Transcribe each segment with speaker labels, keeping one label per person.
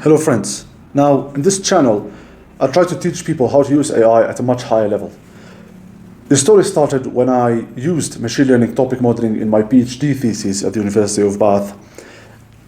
Speaker 1: Hello friends. Now in this channel I try to teach people how to use AI at a much higher level. The story started when I used machine learning topic modeling in my PhD thesis at the University of Bath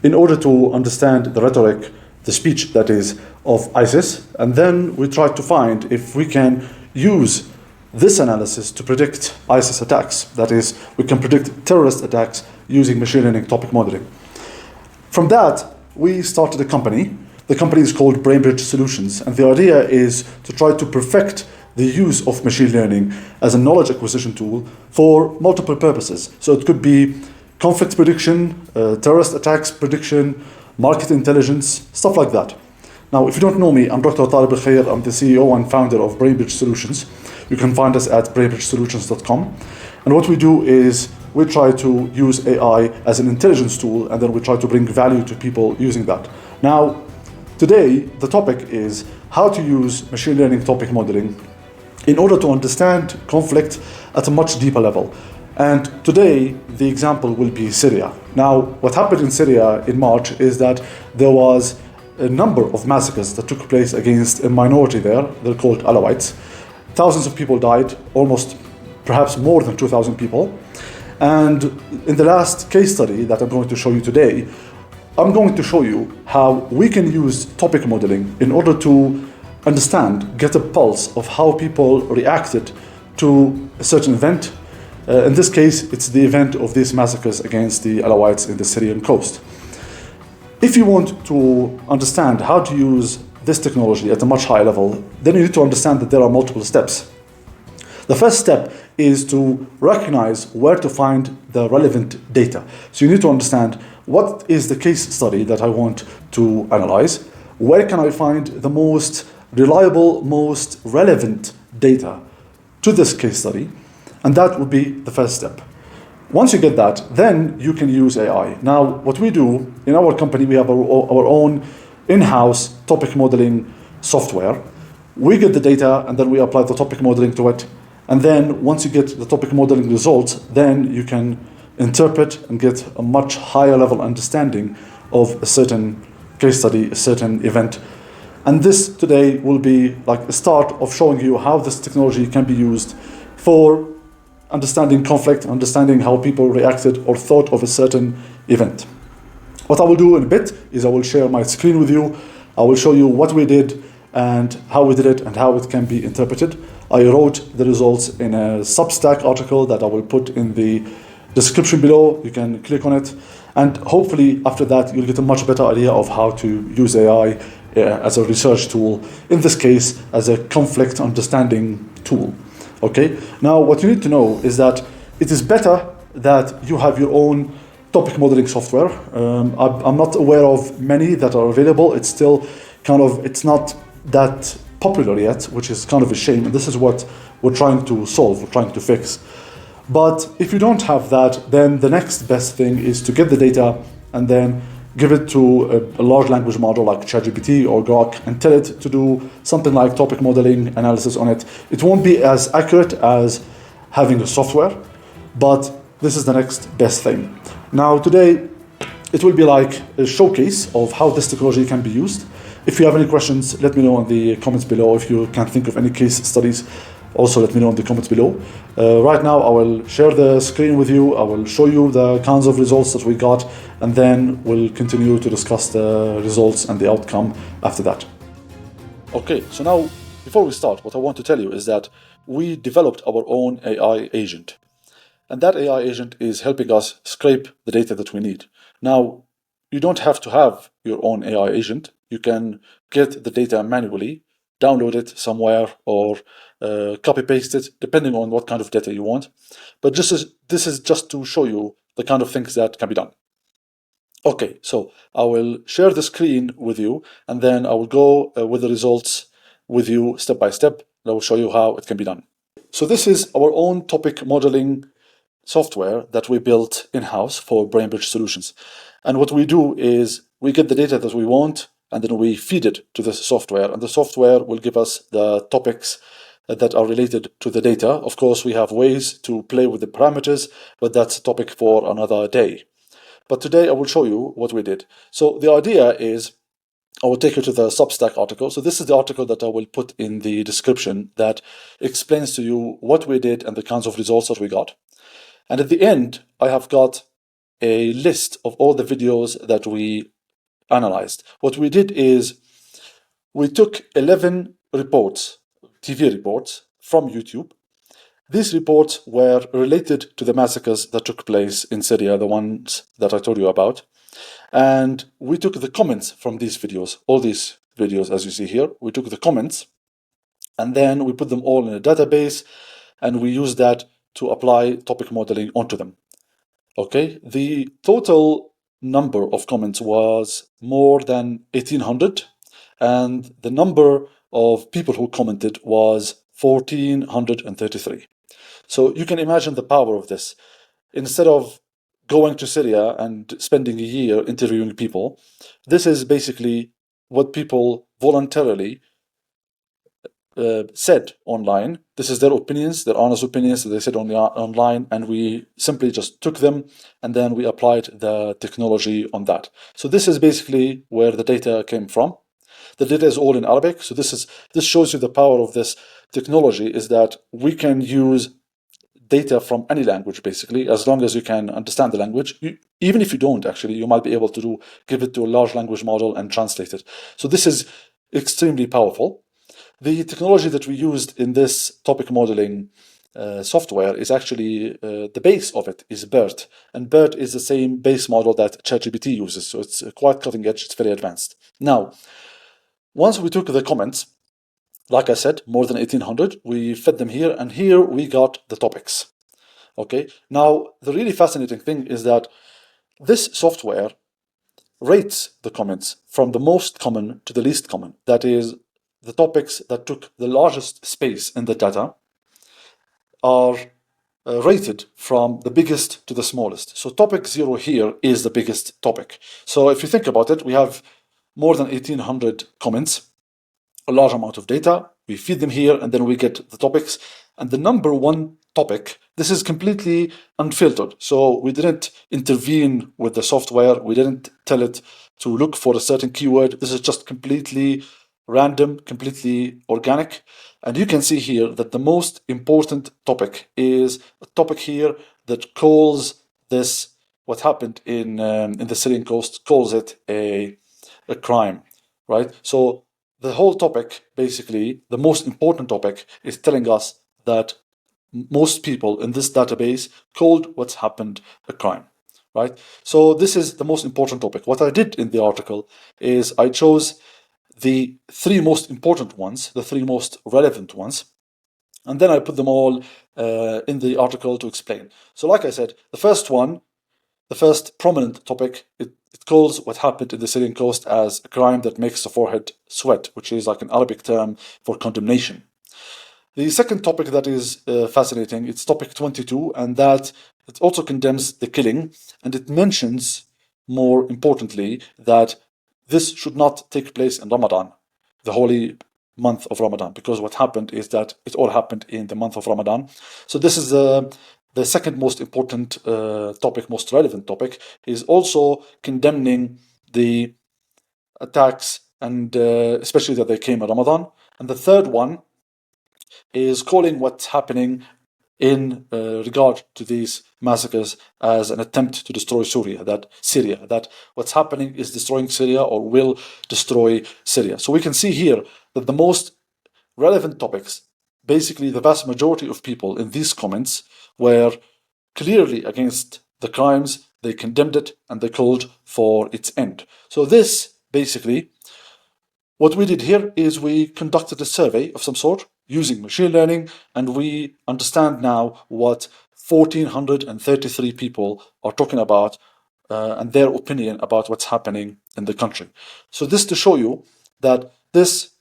Speaker 1: in order to understand the rhetoric, the speech that is, of ISIS, and then we tried to find if we can use this analysis to predict ISIS attacks. That is, we can predict terrorist attacks using machine learning topic modeling. From that, we started a company. The company is called Brainbridge Solutions, and the idea is to try to perfect the use of machine learning as a knowledge acquisition tool for multiple purposes. So it could be conflict prediction, terrorist attacks prediction, market intelligence, stuff like that. Now, if you don't know me, I'm Dr. Talib Al-Khair. I'm the CEO and founder of Brainbridge Solutions. You can find us at brainbridgesolutions.com. And what we do is we try to use AI as an intelligence tool, and then we try to bring value to people using that. Now, today, the topic is how to use machine learning topic modeling in order to understand conflict at a much deeper level. And today, the example will be Syria. Now, what happened in Syria in March is that there was a number of massacres that took place against a minority there. They're called Alawites. Thousands of people died, almost perhaps more than 2,000 people. And in the last case study that I'm going to show you today, I'm going to show you how we can use topic modeling in order to understand, get a pulse of how people reacted to a certain event. In this case, it's the event of these massacres against the Alawites in the Syrian coast. If you want to understand how to use this technology at a much higher level, then you need to understand that there are multiple steps. The first step is to recognize where to find the relevant data. So you need to understand what is the case study that I want to analyze, where can I find the most reliable, most relevant data to this case study, and that would be the first step. Once you get that, then you can use AI. Now, what we do in our company, we have our own in-house topic modeling software. We get the data and then we apply the topic modeling to it. And then once you get the topic modeling results, then you can interpret and get a much higher level understanding of a certain case study, a certain event. And this today will be like a start of showing you how this technology can be used for understanding conflict, understanding how people reacted or thought of a certain event. What I will do in a bit is I will share my screen with you. I will show you what we did and how we did it and how it can be interpreted. I wrote the results in a Substack article that I will put in the description below. You can click on it. And hopefully after that, you'll get a much better idea of how to use AI as a research tool, in this case, as a conflict understanding tool. Okay. Now, what you need to know is that it is better that you have your own topic modeling software. I'm not aware of many that are available. It's still it's not that popular yet, which is kind of a shame. And this is what we're trying to solve, we're trying to fix. But if you don't have that, then the next best thing is to get the data and then give it to a large language model like ChatGPT or Grok and tell it to do something like topic modeling analysis on it. It won't be as accurate as having a software, but this is the next best thing. Now today, it will be like a showcase of how this technology can be used. If you have any questions, let me know in the comments below. If you can think of any case studies, also let me know in the comments below. Right now, I will share the screen with you. I will show you the kinds of results that we got, and then we'll continue to discuss the results and the outcome after that. Okay, so now, before we start, what I want to tell you is that we developed our own AI agent. And that AI agent is helping us scrape the data that we need. Now, you don't have to have your own AI agent. You can get the data manually, download it somewhere, or copy-paste it, depending on what kind of data you want. But this is just to show you the kind of things that can be done. Okay, so I will share the screen with you, and then I will go with the results with you step by step, and I will show you how it can be done. So this is our own topic modeling software that we built in-house for Brainbridge Solutions. And what we do is we get the data that we want, and then we feed it to this software, and the software will give us the topics that are related to the data. Of course, we have ways to play with the parameters, but that's a topic for another day. But today I will show you what we did. So the idea is I will take you to the Substack article. So this is the article that I will put in the description that explains to you what we did and the kinds of results that we got. And at the end, I have got a list of all the videos that we analyzed. What we did is we took 11 reports, TV reports from YouTube. These reports were related to the massacres that took place in Syria, the ones that I told you about. And we took the comments from these videos, all these videos as you see here. We took the comments and then we put them all in a database and we used that to apply topic modeling onto them. Okay, the total number of comments was more than 1,800 and the number of people who commented was 1,433. So you can imagine the power of this. Instead of going to Syria and spending a year interviewing people, this is basically what people voluntarily said online. This is their opinions, their honest opinions that they said online, and we simply just took them and then we applied the technology on that. So this is basically where the data came from. The data is all in Arabic, so this shows you the power of this technology, is that we can use data from any language basically, as long as you can understand the language. Even if you don't, actually, you might be able to give it to a large language model and translate it. So this is extremely powerful. The technology that we used in this topic modeling software is actually, the base of it is BERT. And BERT is the same base model that ChatGPT uses. So it's quite cutting edge, it's very advanced. Now, once we took the comments, like I said, more than 1,800, we fed them here, and here we got the topics. Okay, now the really fascinating thing is that this software rates the comments from the most common to the least common. That is, the topics that took the largest space in the data are rated from the biggest to the smallest. So topic 0 here is the biggest topic. So if you think about it, we have more than 1,800 comments, a large amount of data, we feed them here, and then we get the topics. And the number one topic, this is completely unfiltered. So we didn't intervene with the software. We didn't tell it to look for a certain keyword. This is just completely random, completely organic. And you can see here that the most important topic is a topic here that calls this, what happened in the Syrian coast, calls it a crime, right? So the whole topic, basically, the most important topic, is telling us that most people in this database called what's happened a crime, right? So this is the most important topic. What I did in the article is I chose the 3 most important ones, the 3 most relevant ones, and then I put them all in the article to explain. So like I said, the first one, the first prominent topic, it calls what happened in the Syrian coast as a crime that makes the forehead sweat, which is like an Arabic term for condemnation. The second topic that is fascinating, it's topic 22, and that it also condemns the killing, and it mentions, more importantly, that this should not take place in Ramadan, the holy month of Ramadan, because what happened is that it all happened in the month of Ramadan. So this is the second most important topic, most relevant topic, is also condemning the attacks, and especially that they came in Ramadan. And the third one is calling what's happening in regard to these massacres as an attempt to destroy Syria, that what's happening is destroying Syria or will destroy Syria. So we can see here that the most relevant topics, basically the vast majority of people in these comments, were clearly against the crimes. They condemned it and they called for its end. So this, basically, what we did here is we conducted a survey of some sort using machine learning, and we understand now what 1,433 people are talking about and their opinion about what's happening in the country. So this to show you that this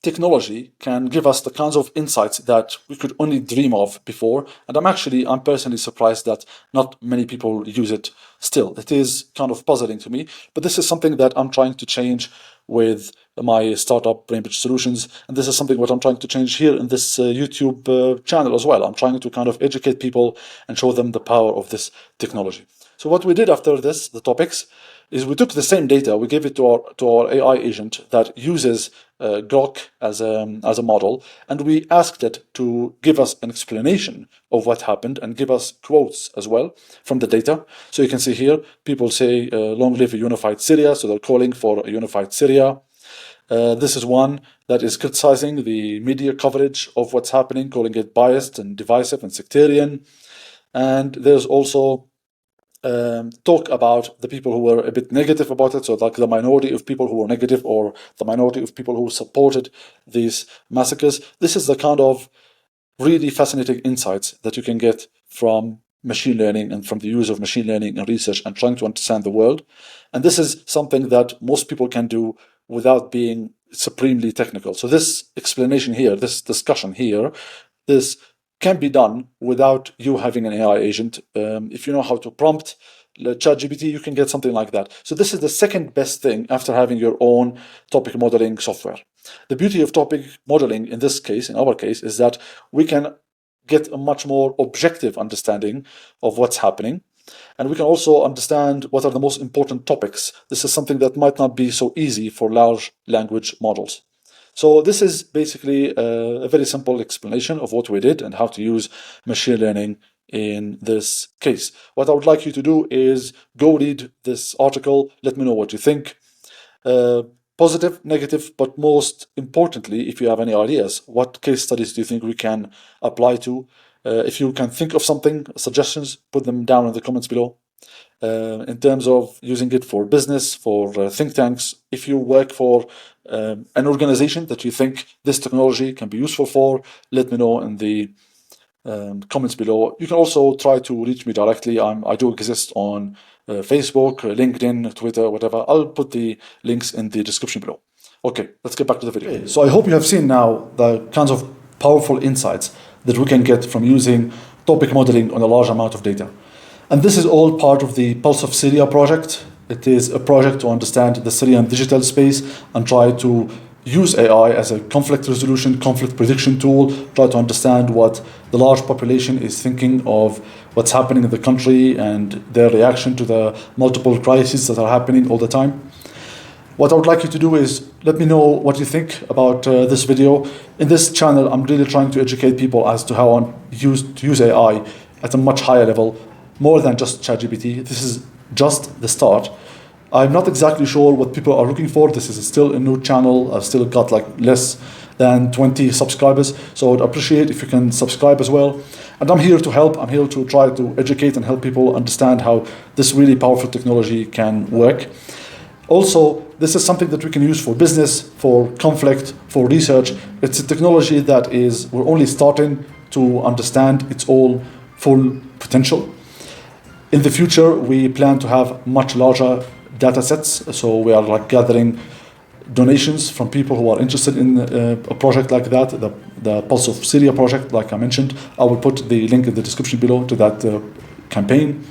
Speaker 1: technology can give us the kinds of insights that we could only dream of before. And I'm personally surprised that not many people use it still. It is kind of puzzling to me, but this is something that I'm trying to change with my startup BrainBridge Solutions. And this is something what I'm trying to change here in this YouTube channel as well. I'm trying to kind of educate people and show them the power of this technology. So what we did after this, the topics, is we took the same data, we gave it to our AI agent that uses Grok as a model, and we asked it to give us an explanation of what happened and give us quotes as well from the data. So you can see here, people say, long live a unified Syria, so they're calling for a unified Syria. This is one that is criticizing the media coverage of what's happening, calling it biased and divisive and sectarian. And there's also talk about the people who were a bit negative about it, so like the minority of people who were negative or the minority of people who supported these massacres. This is the kind of really fascinating insights that you can get from machine learning and from the use of machine learning and research and trying to understand the world. And this is something that most people can do without being supremely technical. So this explanation here, this discussion here, this can be done without you having an AI agent. If you know how to prompt ChatGPT, you can get something like that. So this is the second best thing after having your own topic modeling software. The beauty of topic modeling in this case, in our case, is that we can get a much more objective understanding of what's happening. And we can also understand what are the most important topics. This is something that might not be so easy for large language models. So this is basically a very simple explanation of what we did and how to use machine learning in this case. What I would like you to do is go read this article, let me know what you think. Positive, negative, but most importantly, if you have any ideas, what case studies do you think we can apply to? If you can think of something, suggestions, put them down in the comments below. In terms of using it for business, for think tanks, if you work for an organization that you think this technology can be useful for, let me know in the comments below. You can also try to reach me directly. I do exist on Facebook, LinkedIn, Twitter, whatever. I'll put the links in the description below. Okay, let's get back to the video. Okay, so I hope you have seen now the kinds of powerful insights that we can get from using topic modeling on a large amount of data. And this is all part of the Pulse of Syria project. It is a project to understand the Syrian digital space and try to use AI as a conflict resolution, conflict prediction tool, try to understand what the large population is thinking of what's happening in the country and their reaction to the multiple crises that are happening all the time. What I would like you to do is let me know what you think about this video. In this channel, I'm really trying to educate people as to how to use AI at a much higher level, more than just ChatGPT. This is just the start. I'm not exactly sure what people are looking for. This is still a new channel. I've still got like less than 20 subscribers. So I'd appreciate if you can subscribe as well. And I'm here to help. I'm here to try to educate and help people understand how this really powerful technology can work. Also, this is something that we can use for business, for conflict, for research. It's a technology that we're only starting to understand its all full potential. In the future, we plan to have much larger data sets. So we are like gathering donations from people who are interested in a project like that, the Pulse of Syria project, like I mentioned. I will put the link in the description below to that campaign.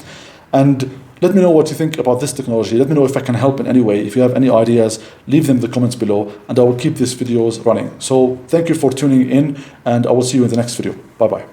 Speaker 1: And let me know what you think about this technology. Let me know if I can help in any way. If you have any ideas, leave them in the comments below, and I will keep these videos running. So thank you for tuning in, and I will see you in the next video. Bye-bye.